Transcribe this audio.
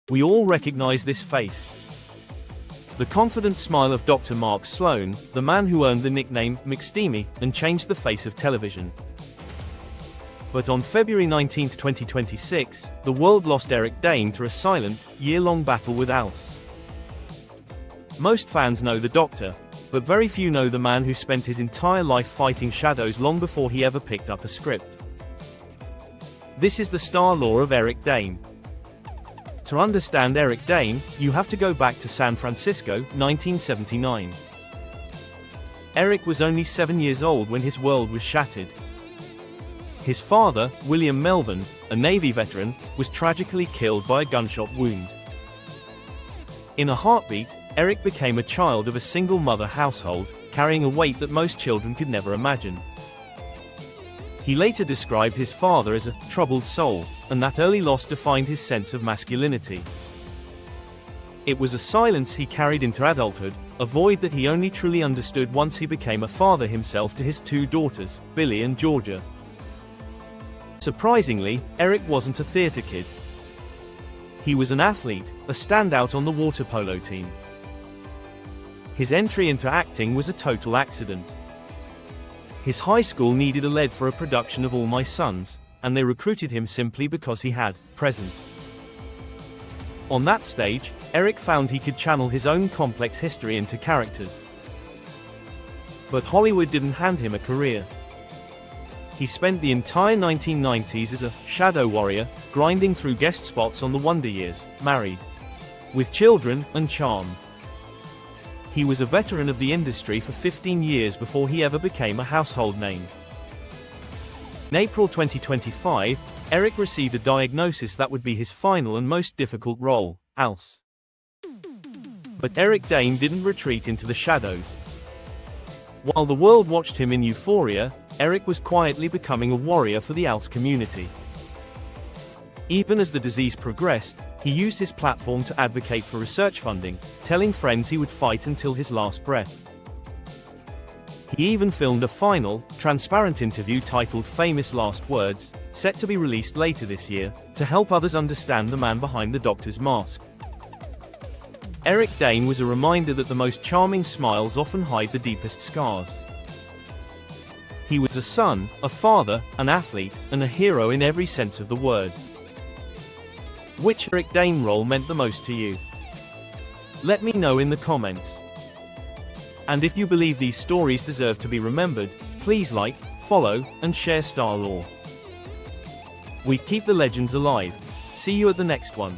We all recognize this face. The confident smile of Dr. Mark Sloan, the man who earned the nickname McSteamy and changed the face of television. But on February 19, 2026, the world lost Eric Dane to a silent, year-long battle with ALS. Most fans know the doctor, but very few know the man who spent his entire life fighting shadows long before he ever picked up a script. This is the star lore of Eric Dane. To understand Eric Dane, you have to go back to San Francisco, 1979. Eric was only 7 years old when his world was shattered. His father, William Melvin, a Navy veteran, was tragically killed by a gunshot wound. In a heartbeat, Eric became a child of a single-mother household, carrying a weight that most children could never imagine. He later described his father as a troubled soul, and that early loss defined his sense of masculinity. It was a silence he carried into adulthood, a void that he only truly understood once he became a father himself to his 2 daughters, Billy and Georgia. Surprisingly, Eric wasn't a theater kid. He was an athlete, a standout on the water polo team. His entry into acting was a total accident. His high school needed a lead for a production of All My Sons, and they recruited him simply because he had presence. On that stage, Eric found he could channel his own complex history into characters. But Hollywood didn't hand him a career. He spent the entire 1990s as a shadow warrior, grinding through guest spots on The Wonder Years, married, with children, and charmed. He was a veteran of the industry for 15 years before he ever became a household name. In April 2025, Eric received a diagnosis that would be his final and most difficult role, ALS. But Eric Dane didn't retreat into the shadows. While the world watched him in Euphoria, Eric was quietly becoming a warrior for the ALS community. Even as the disease progressed, he used his platform to advocate for research funding, telling friends he would fight until his last breath. He even filmed a final, transparent interview titled Famous Last Words, set to be released later this year, to help others understand the man behind the doctor's mask. Eric Dane was a reminder that the most charming smiles often hide the deepest scars. He was a son, a father, an athlete, and a hero in every sense of the word. Which Eric Dane role meant the most to you? Let me know in the comments. And if you believe these stories deserve to be remembered, please like, follow, and share Star Lore. We keep the legends alive. See you at the next one.